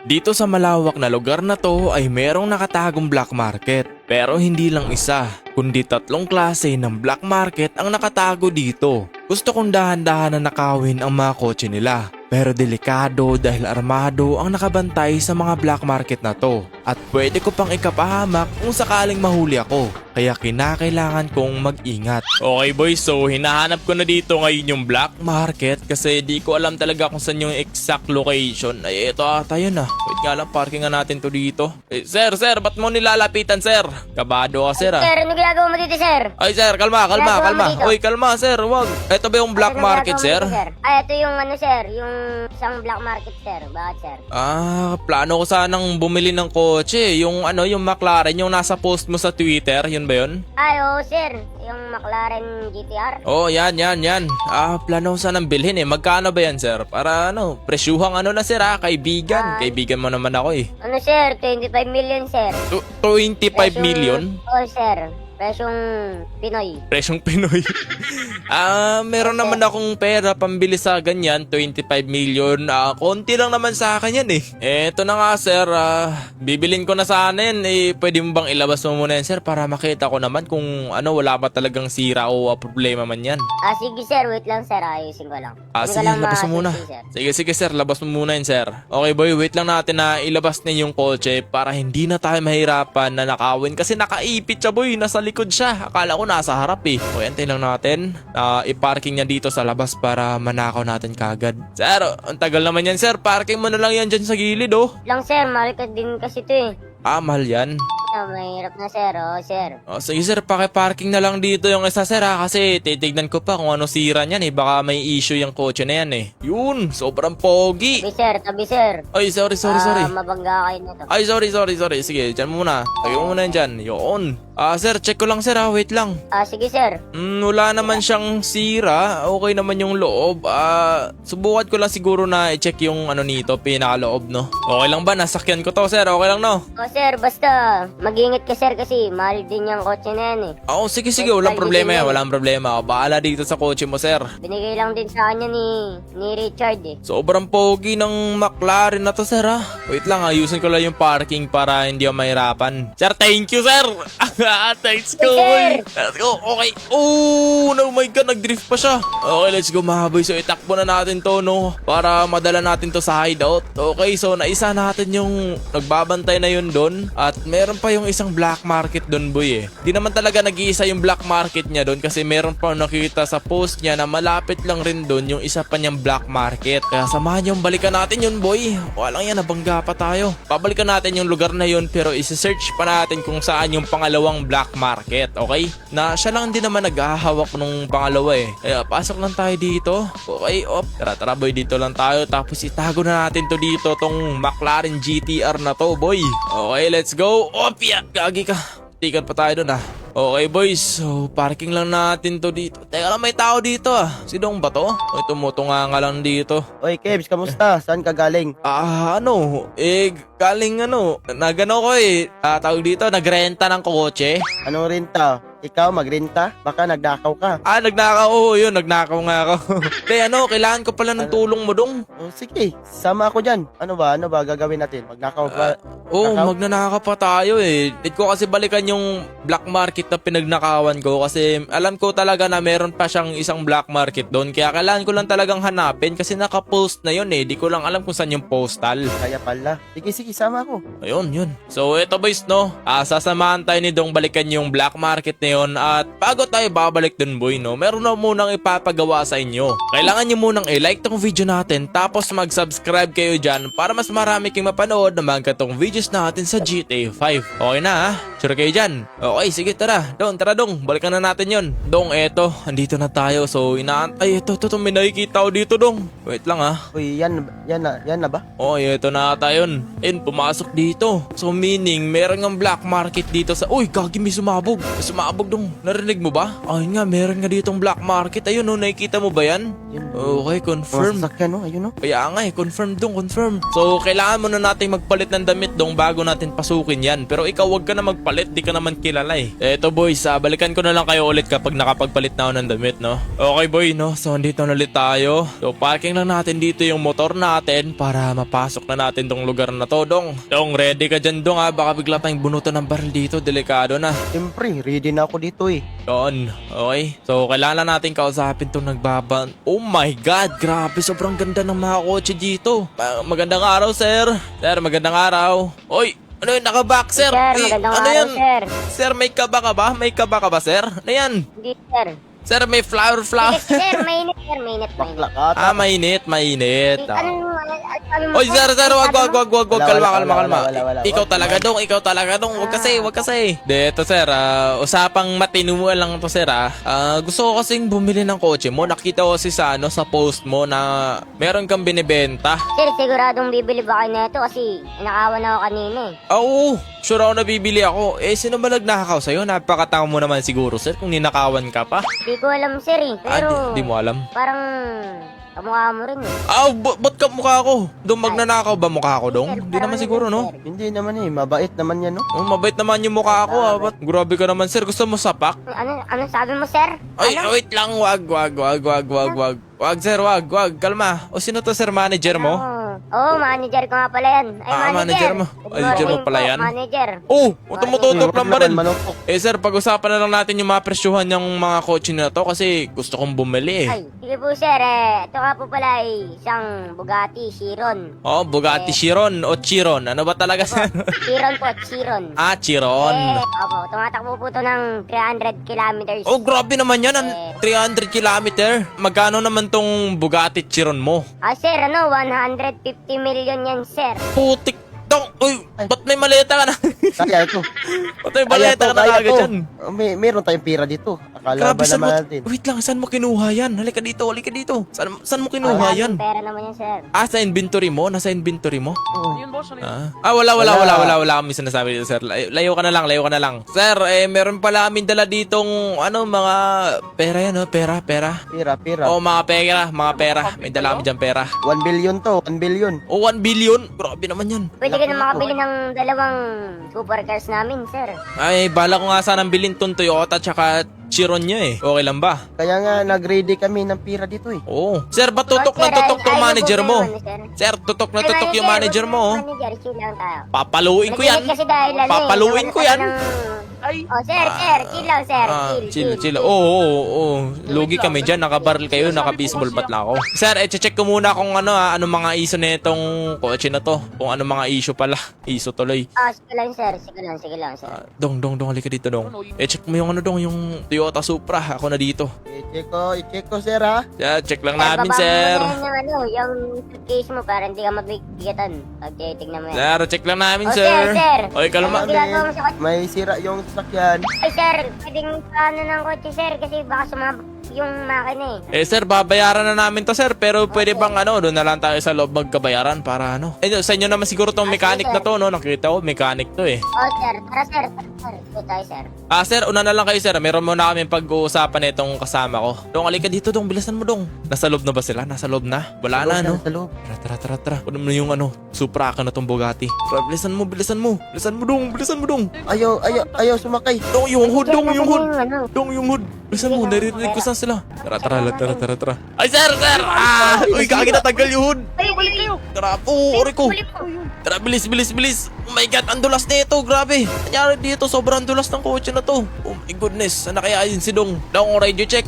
Dito sa malawak na lugar na to ay merong nakatagong black market. Pero hindi lang isa, kundi 3 klase ng black market ang nakatago dito. Gusto kong dahan-dahan na nakawin ang mga kotse nila. Pero delikado dahil armado ang nakabantay sa mga black market na to. At pwede ko pang ikapahamak kung sakaling mahuli ako. Kaya kinakailangan kong mag-ingat. Okay boys, so hinahanap ko na dito ngayon yung black market kasi di ko alam talaga kung saan yung exact location. Ay ito ata yun ah. Wait nga lang, parkingan natin to dito. Sir, ba't mo nilalapitan sir? Kabado ka sir ah. Sir, ano ginagawa mo dito, sir? Ay sir, kalma. Ginagawa mo dito? Uy, kalma sir, wag. Ito ba yung black Ano market ginagawa mo sir? dito, Ay, ito yung ano, sir. Yung isang black market, sir. Bakit, sir? Plano ko sanang bumili ng kotse. Yung yung McLaren, yung nasa post mo sa Twitter, yun ba yun? Ay, oo, sir. Yung McLaren GTR. Oh, yan. Plano ko sanang bilhin eh. Magkano ba yan, sir? Para presyuhang na sir kaibigan. Kaibigan mo naman ako eh. Ano, sir? 25 million, sir. 25 million? Oo, sir. Presyong Pinoy. Presyong Pinoy. Meron naman akong pera pambili sa ganyan, 25 million. Konti lang naman sa akin yan eh. Eto na nga sir, bibilin ko na sana yan. Pwede mo bang ilabas mo muna yan sir para makita ko naman kung wala pa talagang sira o problema man yan. Sige, sir. Wait lang, sir. Ayusin ko lang. Sige, labas mo muna. Sige sir, labas mo muna yan sir. Okay boy, wait lang natin na ilabas na yung kotse para hindi na tayo mahirapan na nakawin. Kasi nakaipit siya boy, nasa likod siya. Akala ko nasa harap eh. O antayin lang natin. I-parking niya dito sa labas para manakaw natin kagad. Sir, ang tagal naman yan sir. Parking mo na lang yan dyan sa gilid oh. Lang, sir. Mahal ka din kasi ito eh. Mahal yan. Mahirap na, sir. Oo, sir. Sige sir, paki-parking na lang dito yung isa sir kasi titignan ko pa kung ano sira niyan eh. Baka may issue yung kotse na yan eh. Yun, sobrang pogi. Tabi, sir. Ay, sorry. Mabangga kayo nito. Ay, sorry. Sige, dyan muna. Lagay mo muna yan dyan. Yun. Sir, check ko lang sir wait lang. Sige, sir. Wala naman siyang sira. Okay naman yung loob. Subukan ko lang siguro na i-check yung nito, pinakaloob no. Okay lang ba? Nasakyan ko to sir. Okay lang no? Sir, basta mag-ingat ka, sir, kasi mahal din yung kotse na yan eh. Sige. Walang problema yan. Walang problema. Bahala dito sa kotse mo sir. Binigay lang din sa kanya ni Richard eh. Sobrang pogi ng McLaren na to sir Wait lang ayusin ko lang yung parking para hindi ako mahirapan. Sir, thank you sir. Let's go. Let's go. Okay. Oh my god, nag-drift pa siya. Okay, let's go mga boy. So itakbo na natin to no para madala natin to sa hideout. Okay, so naisa natin yung nagbabantay na yun doon. At meron pa yung isang black market doon boy eh. Di naman talaga nag-iisa yung black market niya doon kasi meron pa nakita sa post niya na malapit lang rin doon yung isa pa niyang black market. Kaya samahan yung balikan natin yun boy. Walang yan, nabangga pa tayo. Babalikan natin yung lugar na yun pero isi-search pa natin kung saan yung pangalawang black market. Okay? Na siya lang din naman naghahawak nung pangalawa eh. Kaya pasok lang tayo dito. Okay, Tara boy, dito lang tayo. Tapos itago na natin to dito, tong McLaren GTR na to boy. Okay, let's go. Gagi ka. Tikan pa tayo dun Okay boys, so parking lang natin to dito. Teka lang, may tao dito Sinong ba to? Tumutunga nga lang dito. Oy, Kebs, kamusta? Saan ka galing? Galing nagano ko tawag dito, nagrenta ng kotse. Anong renta? Ikaw magrenta? Baka nagnakaw ka. Nagnakaw. Yun, nagnakaw nga ako. Kailangan ko pala ng tulong mo dong. Sige, sama ako dyan. Ano ba gagawin natin? Magnakaw ba? Magnanakaw pa tayo eh. Need ko kasi balikan yung black market na pinagnakawan ko kasi alam ko talaga na meron pa siyang isang black market doon. Kaya kailangan ko lang talagang hanapin kasi nakapost na yun eh. Di ko lang alam kung saan yung postal. Kaya pala. Sige, sama ako. Ayun. So eto boys no, sasamahan tayo ni Dong balikan yung black market na yun. At bago tayo babalik dun boy no, meron na munang ipapagawa sa inyo. Kailangan nyo munang i-like tong video natin tapos mag-subscribe kayo dyan para mas marami kayong mapanood na mga katong videos natin sa GTA 5. Okay na Sure kayo dyan? Okay, sige tara Dong, balikan na natin yun. Dong, eto, andito na tayo. So inaantay, ito, may nakikita ko dito Dong. Wait lang Uy, yan na ba? Eto na tayo yun. Pumasok dito. So meaning, meron ng black market dito sa... Uy, gagi, may sumabog pasabog dong. Narinig mo ba? Ayun nga, meron nga ditong black market. Ayun no, nakikita mo ba yan? Yun. Okay, confirm. Mga sasakyan, no? Ayun, no? Kaya nga eh, confirm dong, confirm. So, kailangan muna natin magpalit ng damit dong bago natin pasukin yan. Pero ikaw, wag ka na magpalit, di ka naman kilala eh. Eto boys, balikan ko na lang kayo ulit kapag nakapagpalit na ako ng damit, no? Okay boy, no? So, andito na ulit tayo. So, parking lang natin dito yung motor natin para mapasok na natin tong lugar na to, dong. Dong, ready ka dyan, dong, ha? Baka bigla tayong bunutan ng baril dito, delikado na. Siyempre, ready na ako dito eh. Yun, okay. So, kailangan natin kausapin itong nagbaban. Oh my God, grabe, sobrang ganda ng mga kotse dito. Magandang araw, sir. Sir, magandang araw. Oy, ano yun, naka-boxer? Sir, magandang ano araw, yan? sir. Sir, may kaba ka ba? May kaba ka ba, sir? Ano yan? Hindi, sir. Sir, may flower. Sir, mainit, sir. Mainit. Bakla ka. Mainit. Ano Oy, sir, wag, kalma. Wala. Ikaw talaga dong. Wag kasi. Dito, sir, usapang matinuan lang to, sir, gusto ko kasing bumili ng kotse mo. Nakita ko kasi sa post mo na meron kang binibenta. Sir, siguradong bibili ba kayo nito kasi nakawan ako kanina eh. Oo, sure ako na bibili ako. Eh, sino ba nagnakaw sa'yo? Napakatanga mo naman siguro, sir, kung ninakawan ka pa. Di ko alam, sir eh. Pero Di mo alam. parang kamukha mo rin eh. Ba't ka mukha ko? Dong, magnanakaw ba mukha ko, dong? Sir, Hindi parang naman siguro, no? sir. Hindi naman eh, mabait naman yan, no? Oh, mabait naman yung mukha ko, Ba't grabe ka naman, sir? Gusto mo sapak? Ano sabi mo, sir? Ay, Ano? wait lang. Wag. Wag, sir, wag. Kalma. O, sino to, sir? Manager mo? Manager ko nga pala yan. Ay, manager mo. Good Manager mo morning pala po, yan? Manager. Oh, tumututok lang ba rin? Manupok. Eh, sir, pag-usapan na lang natin yung mga presyuhan ng mga kotse na to kasi gusto kong bumili, Ay, sige po, sir. Ito nga po pala ay isang Bugatti Chiron. Oh, Bugatti Chiron o Chiron. Ano ba talaga, sir? Chiron po, Chiron. Chiron. Opo, tumatakbo po ito ng 300 kilometers. Oh, grabe naman yan. 300 kilometer. Magkano naman tong Bugatti Chiron mo? Sir, 150 million yan, sir. Putik dong. Uy, ba't may maleta ka na? Kaya ito. Ba't may maleta ka na kagad dyan? Meron tayong pira dito. Akala ba saan mo, naman natin? wait lang, saan mo kinuha yan? Halika dito. Saan mo kinuha yan? Pera naman yan, sir. Sa inventory mo? Nasa inventory mo? Oo. Wala kami sinasabi dito, sir. Layo ka na lang. Sir, meron pala kami dala ditong, mga pera yan, no? Pera. Pira. Oh, mga pera. May dala kami dyan pera. 1 billion to, 1 billion. Oh, 1 billion? Grabe naman yan. Pwede ka na makabili ng dalawang supercars namin, sir. Ay, bala ko nga sanang bilhin tong Toyota tsaka Chiron niya eh. Okay lang ba? Kaya nga, nag-ready kami ng pira dito eh. Oo. Sir, ba't tutok Sir, na tutok yung ayaw manager po mo? kayo, sir. Sir, tutok na tutok yung manager mo. Oh. Manager, chill lang tayo. Papaluin ko yan. Nag-init kasi dahil Papaluin ko yan. Sir, chill lang, sir. Chill. Oo. Lugi kami dyan. Nakabaril kayo. Naka-baseball bat lang ako. Sir, check ko muna kung ano mga issue na itong kotse na to. Kung ano mga issue pala. Issue tuloy. Sige lang, sir. Sige lang, sir. Dong, halika dito, dong. Check mo yung yung Toyota Supra. Ako na dito. I-check ko, sir, ha? Yeah, check lang namin, baba mo sir. muna yung suitcase mo para hindi ka mabigatan. Pag titignan mo yan. Sir, check lang namin, Oh, sir. sir. Oy, kalma. Ano ginagawa mo sa kotse? May sira yung sasakyan. Ay, sir, pwedeng paano ng kotse, sir, kasi baka sumabog yung makina eh. Sir, babayaran na namin to, sir. Pero pwede bang doon na lang tayo sa loob magkabayaran para sa inyo naman siguro tong mechanic na to, no? Nakita ko, mechanic to eh. Sir. Tara, sir. Ito tayo, sir. Sir, una na lang kayo, sir. Meron muna kami pag-uusapan itong kasama ko. Dong, alika dito, dong. Bilisan mo, dong. Nasa loob na ba sila? Nasa loob na? Wala na, no? Sa loob. Tara. Kunin mo yung Supra ka na tong Bugatti. Tara, bilisan mo, dong. Ayaw sumakay. Dong, yung hood. Sir, nasaan yung Dong, yung hood. Bilisan mo, naririnig ko saan sila. Tara. Ay, sir! Uy, kaki natanggal yung hood. Ay, balik kayo. Tara, ori ko. Tara, bilis. Oh my God, ang dulas nito, grabe. Nangyari dito, sobrang dulas ng kotse na to. Oh my goodness, sana kaya yun si Dong. Dong, radio check,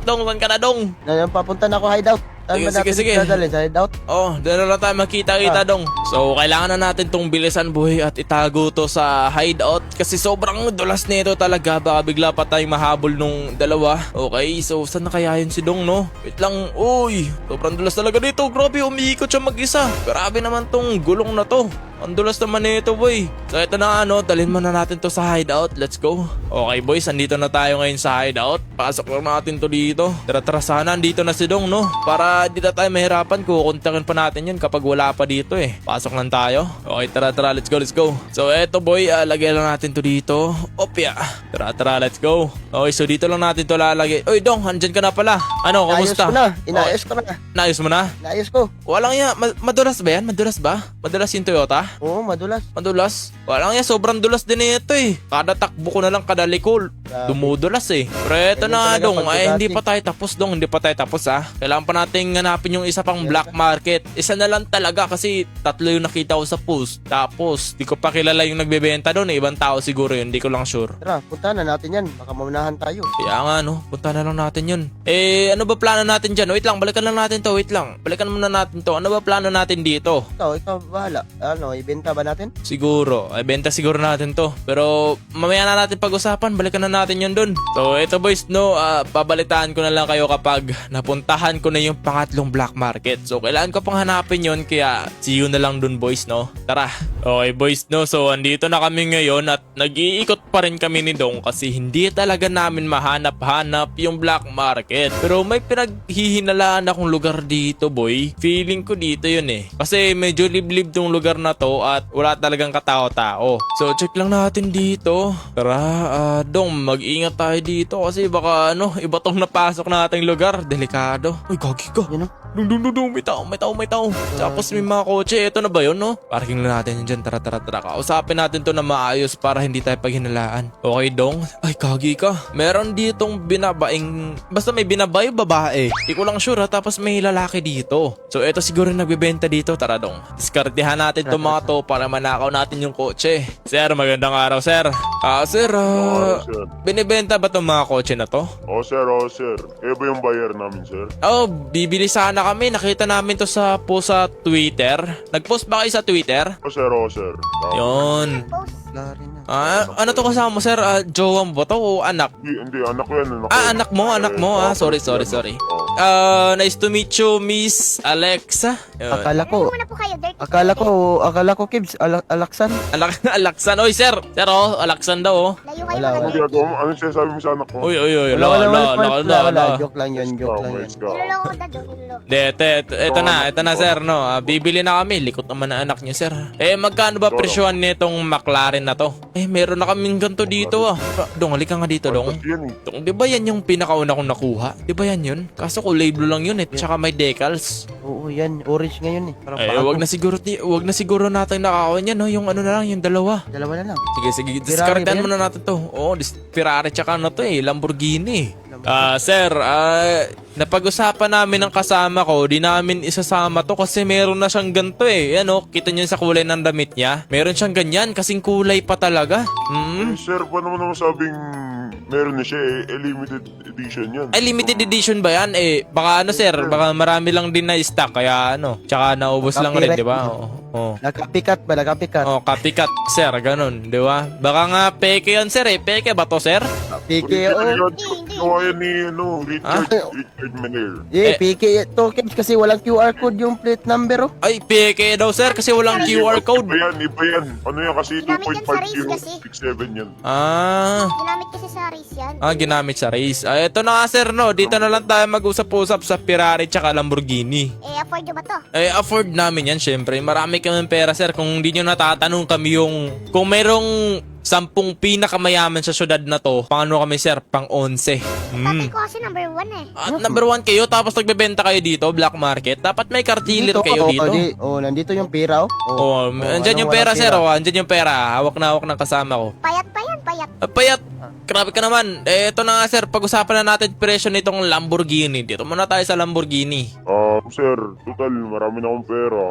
Dong. Saan ka na, Dong? Papunta na ako hideout. Saan ba natin Sige. dadalhin? Sa hideout? Oh, doon na lang tayo makita-kita, Dong. So, kailangan na natin tong bilisan, buhay, at itago to sa hideout. Kasi sobrang dulas nito talaga. Baka bigla pa tayong mahabol nung dalawa. Okay, so saan na kaya yun si Dong, no? Wait lang, uy. Sobrang dulas talaga dito. Grabe, umiikot siya mag-isa. Grabe naman tong gulong na to. Ang dulas naman nito, boy. So, ito na ano, dalhin muna natin to sa hideout. Let's go. Okay, boys, andito na tayo ngayon sa hideout. Pasok lang natin to dito. Tara, sana andito na si Dong, no? Para di na tayo mahirapan. Kukontakin pa natin yun kapag wala pa dito, eh. Pasok lang tayo. Okay, tara, let's go. So, eto, boy, lagay lang natin to dito. Opya. Tara, let's go. Okay, so dito lang natin to lalagay. Oy, Dong, andyan ka na pala. Ano, kamusta? Inayos ko na. Naayos mo na? Inayos ko. Walang yan. Madulas ba yan? Madulas ba? Madulas yung Toyota? Oo, madulas. Madulas? Walang yan. Sobrang dulas din ito eh. Kada takbo ko na lang kada liko. Dumudulas eh. Pero eto Ganyan na, talaga Dong. pag Ay, hindi Bugatti. pa tayo tapos, Dong. Hindi pa tayo tapos, ha. Kailangan pa nating hanapin yung isa pang black market. Isa na lang talaga kasi 3 yung nakita ko sa post. Tapos, di ko pa kilala yung nagbebenta doon eh. Ibang tao siguro yun. Di ko lang sure. Tara, punta na natin yan. Baka maunahan tayo. Kaya nga, no? Punta na lang natin yun. Eh, ano ba plano natin dyan? Wait lang, balikan lang natin to. Wait lang. Balikan muna natin to. Ano ba plano natin dito? Ikaw bahala. Ano, ibenta ba natin? Siguro. Ay, benta siguro natin to. Pero, mamaya na natin pag-usapan. Balikan na natin yun dun. So, ito boys, no? Babalitaan ko na lang kayo kapag napuntahan ko na yung pangatlong black market. So, kailangan ko pang hanapin yun. Kaya, see you na lang dun, boys, no? Tara. Okay, boys, no? So, andito na kami ngayon at nag-iikot pa rin kami ni Dong kasi hindi talaga namin mahanap-hanap yung black market. Pero may pinaghihinalaan akong lugar dito, boy. Feeling ko dito yun eh. Kasi medyo liblib tong lugar na to at wala talagang katao-tao. So, check lang natin dito. Tara, Dong, mag-ingat tayo dito kasi baka iba tong napasok nating lugar. Delikado. Uy, gagi ka. Yun o. Dung, may tao. Tapos may mga kotse. Ito na ba yun, no? Parking lang natin yun dyan. Tara. Kausapin natin to na maayos para hindi tayo paghinalaan. Okay, Dong? Ay, kagi ka. Meron ditong binabaing... Basta may binabay babae. Di ko lang sure, ha? Tapos may lalaki dito. So, eto siguro nagbebenta dito. Tara, Dong. Diskartehan natin to mga to para manakaw natin yung kotse. Sir, magandang araw, sir. Sir, Sir. binibenta ba tong mga kotse na to? Sir. Eh ba yung buyer namin, sir? Oh, bibili sana kami. Nakita namin to sa post sa Twitter. Nag-post ba kayo sa Twitter? Sir. Yun. Post. Wala rin na. Ano to kasama mo, sir? Jowa mo ba to o anak? Hindi, anak ko yan. Anak mo. Sorry. Nice to meet you, Miss Alexa. Yun. Akala ko, Muna po kayo, dirty. akala ko, Kibs, Alaksan. Alaksan. Oy, sir. Sir, Alaksan daw, oh. Layo kayo Wala, mga Ano dirty. ginagawa mo? Anong sinasabi mo sa anak ko? Uy. Wala. Joke lang yun. Niloloko ko dado, niloloko. Ito na, sir, no. Bibili na kami. Likot naman na anak niyo, sir. Eh, magkano ba presyohan nitong McLaren na to? Eh, meron na kaming ganito dito, ah. Dong, halika nga dito, Dong. Yan eh. Dong, di ba yan yung pinakauna kong nakuha? Di ba yan yun? Kaso kulay blue lang yun, eh. Tsaka may decals. Oo, yan. Orange ngayon eh. Parang Eh, bago. wag na siguro natin nakakuha yan, no? Yung ano na lang, yung dalawa. Dalawa na lang. Sige, Ferrari diskartehan ba yan? muna natin to. Oo, Ferrari tsaka ano to eh, Lamborghini. Sir, napag-usapan namin ng kasama ko, di namin isasama to kasi meron na siyang ganito eh. Ano, kita niyo sa kulay ng damit niya? Meron siyang ganyan, kasing kulay pa talaga. Sir, paano mo naman sabing meron na siya eh? Limited edition yan. Ay, limited edition ba yan? Eh, baka ano sir, baka marami lang din na stock, kaya ano, tsaka naubos lang rin, di ba? Oo. Nakapikat ba? Nakapikat. Oh, copycat, sir, ganun, di ba? Baka nga peke yan, sir, eh. Peke ba to, sir? PKO. Gawa yan ni, Richard Mener. PK to, Kibs, kasi walang QR code yung plate number, oh. Ay, peke daw, sir, kasi walang QR code. Iba yan. Ano yan kasi Ginamit yan sa race 2.5 kasi. 67 yan. Ginamit kasi sa race yan. Ginamit sa race. Ito na nga, sir, no? Dito na lang tayo mag-usap-usap sa Ferrari tsaka Lamborghini. Afford nyo ba to? Afford namin yan, syempre. Marami kami pera, sir. Kung hindi nyo natatanong kami kung mayroong 10 pinakamayaman sa syudad na to, pang ano kami, sir? Pang 11. Tatay ko kasi number 1 eh. At number 1 kayo, tapos nagbebenta kayo dito, black market. Dapat may cartiller kayo dito. Nandito yung pera, oh. Andyan yung pera, sir. Andyan yung pera. Hawak na hawak ng kasama ko. Payat pa yan, payat. Payat. Grabe ka naman. Ito na nga, sir. Pag-usapan na natin presyo nitong Lamborghini. Dito muna tayo sa Lamborghini. Sir, total, marami na akong pera.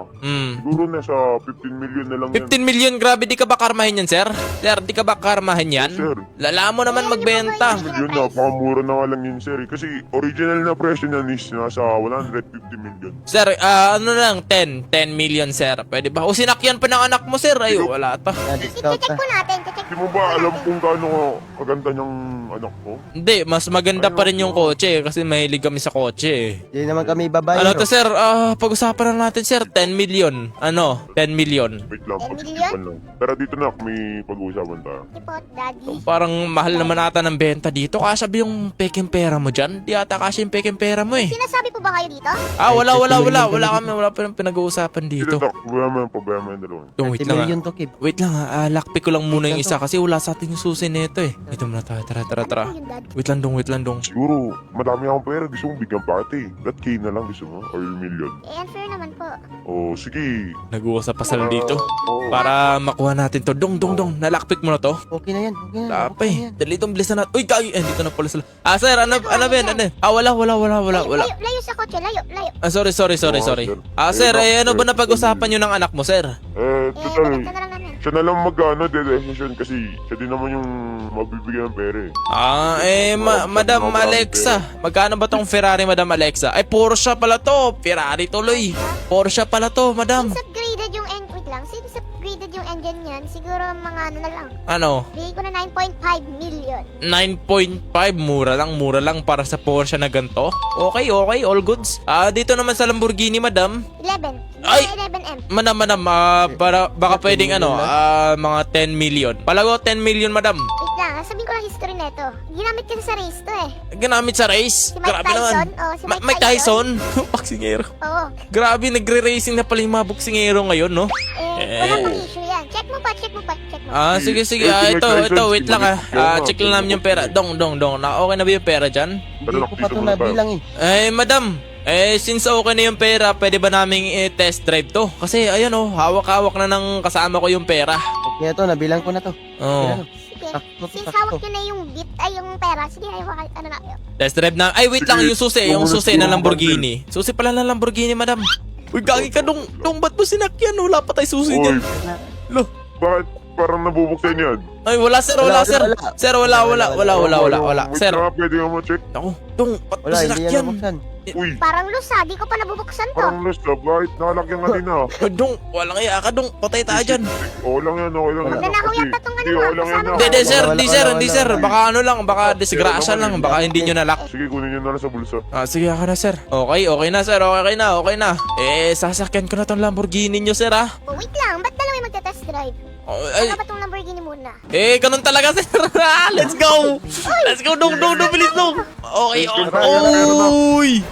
Siguro nasa 15 million na lang 15 million, grabe, di ka ba karmahin yan, sir? Sir, di ka ba karmahin yan? Sir. Lala mo naman magbenta. Yun, napakamura na nga lang yun, sir. Kasi original na presyo niyan is nasa 150 million. Sir, ano lang, 10 million, sir. Pwede ba? O sinakyan pa ng anak mo, sir. Ay, wala ta. Na-discount I-check na. po natin, check Di mo ba alam kung gaano kaganda niyang anak ko? Hindi, mas maganda pa rin yung kotse kasi mahilig kami sa kotse eh. Hindi naman kami babae. Ano to sir, pag-usapan na natin sir, 10 million. Ano? 10 million. Wait lang, 10 pag-isipan lang. Tara dito na, may pag-uusapan tayo. Ipot, daddy. Parang mahal naman ata ng benta dito. Kasabi yung peking pera mo dyan. Di ata kasi yung peking pera mo eh. Sinasabi po ba kayo dito? Wala pa rin pinag-uusapan dito. Dito, problema yung dalawa. Wait 30 lang million to, Kib. Wait lang lockpick ko lang muna yung isa kasi wala sa atin yung susi nito eh. Ito muna tayo, tara. Ano po yun, daddy? Wait lang dong. Siguro, madami akong pera. Gusto mong bigyan party. That K na lang gusto mo? Or million? Unfair naman po. Oh, sige. Nag-uusap pa sila dito. Oo. Para makuha natin to. Dong. Nalockpick mo na to. Okay na yan. Okay na. Wala pa okay na eh. yan. Dali itong bilisan natin. Uy, kagi. Dito na pala sila. Sir, ano ba yan? Wala. Layo sa kotse, layo. Sorry. sir. Sir, ano ba napag-usapan nyo ng anak mo, sir? Total, Pagkakita na lang namin. siya na lang mag-ano, decision kasi siya din naman yung mabibigyan ng pera eh. Madam Alexa. Magkano ba tong Ferrari, Madam Alexa? Ay, Porsche pala to. Ferrari tuloy. Porsche pala to, Madam. Since upgraded yung wait lang, since upgraded yung engine niyan, siguro mga ano na lang. Ano? Bigay ko na 9.5 million. 9.5, mura lang para sa Porsche na ganito. Okay, all goods. Dito naman sa Lamborghini, Madam. 11. Ay! 11M. Madam, baka pwedeng mga 10 million. Palago 10 million, Madam. Wait lang, sabihin ko lang history nito. Ginamit kasi sa race to eh. Ginamit sa race. Si Mike Grabe Tyson? naman. Oo, si Mike Mike Tyson? Boksingero. Oo. Grabe, nagre-racing na pala yung mga boksingero ngayon, no? Wala pang issue yan. Check mo pa. Sige. Mike Tyson, Ito, wait lang check lang namin yung pera. Dong. Okay na ba yung pera dyan? Hindi ko pa ito nabilang eh. Madam. Since okay na yung pera, pwede ba naming test drive to? Kasi, ayan hawak-hawak na ng kasama ko yung pera. Okay na to, nabilang ko na to. Oh. Sige. Sakto, Since sakto. hawak nyo na yung bit, ay yung pera. Sige, ano na. Test drive na. Ay, wait lang, yung susi ng Lamborghini. Susi pala ng Lamborghini, Madam. Uy, gagi ka, Dong, ba't mo sinakyan? Wala pa tayo susi Oy, dyan. Lo. bakit parang nabubuksan yan? Ay, wala, sir. Sir, wala. Wait Sir, lang, pwede mo check. ako, Dong, ba't mo Wala, hindi yan sinakyan? nabuksan. Uy, Parang lusa, di ko pa nabubuksan to. parang lost na. Bakit nakalagyan ka din ah? Ay, Dong, walang iya ka, Dong. Patay tayo dyan. Okay lang yan. Nanakaw yata tong Hindi, ano, okay lang yan. kasama ah. Hindi, sir. Wala. Hindi, sir. Baka ano lang, baka disgrasya lang. Baka hindi nyo nalock. Sige, kunin nyo na lang sa bulsa. Sige, ako na, sir. Okay na, sir. Okay na. Sasakyan ko na tong Lamborghini nyo, sir, Oh, wait lang, ba't dalawa yung magta-test drive? Ay, Ano ba tong Lamborghini muna? ganun talaga, sir. Let's go. Dong, bilis, Dong. Okay. Uy.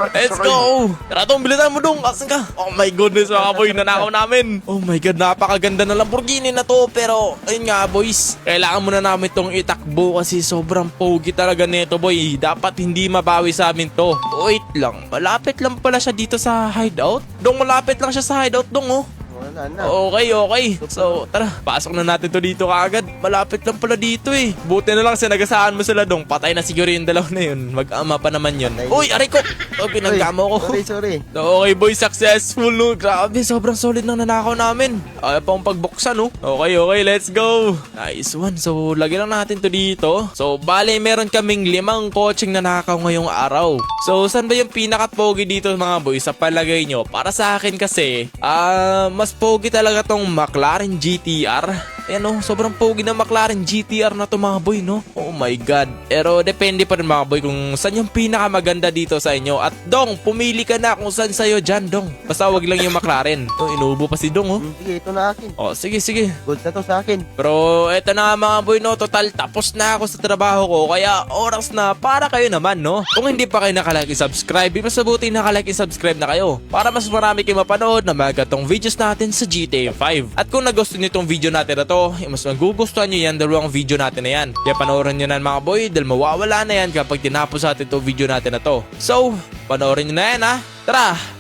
Let's go. Tara, Dong, bilisan mo, Dong. Asan ka? Oh my goodness, mga boy. Nanakaw namin. Oh my God, napakaganda ng Lamborghini na to. Pero, ayun nga, boys. Kailangan muna namin tong itakbo kasi sobrang pogi talaga nito, boy. Dapat hindi mabawi sa amin to. Wait lang. Malapit lang pala siya dito sa hideout. Dong, malapit lang siya sa hideout, Dong, oh. Wala na. Okay. So, tara, pasok na natin to dito kaagad. Malapit lang pala dito eh. Buti na lang sinagasaan mo sila, Dong. Patay na siguro yung dalaw na yun. Mag-ama pa naman yun. Uy, aray ko! Pinagkamo ko. Sorry. So, okay boy, successful no. Grabe, sobrang solid ng nanakaw namin. Ayaw pang pagbuksan no. Okay, let's go. Nice one. So, lagyan lang natin to dito. So, bale, meron kaming 5 coaching nanakaw ngayong araw. So, saan ba yung pinaka-pogi dito mga boy sa palagay nyo? Para sa akin kasi, mas pogi talaga tong McLaren GTR. Ayan o, sobrang pogi na McLaren GTR na to mga boy, no? Oh my God. Pero depende pa rin mga boy kung saan yung pinakamaganda dito sa inyo. At Dong, pumili ka na kung saan sa'yo dyan, Dong. Basta wag lang yung McLaren. Oh, inuubo pa si Dong, oh. Sige, ito na akin. Oh, sige. Good na to sa akin. Pero eto na nga mga boy, no, total tapos na ako sa trabaho ko. Kaya oras na para kayo naman, no? Kung hindi pa kayo nakalike subscribe, mas mabuti nakalike subscribe na kayo. Para mas marami kayo mapanood na mga gatong videos natin sa GTA 5. At kung nagustuhan niyo itong video natin na to, mas magugustuhan nyo yan, dalawang video natin na yan. Kaya panoorin nyo na mga boy, dahil mawawala na yan kapag tinapos natin itong video natin na to. So, panoorin nyo na yan ha. Tara!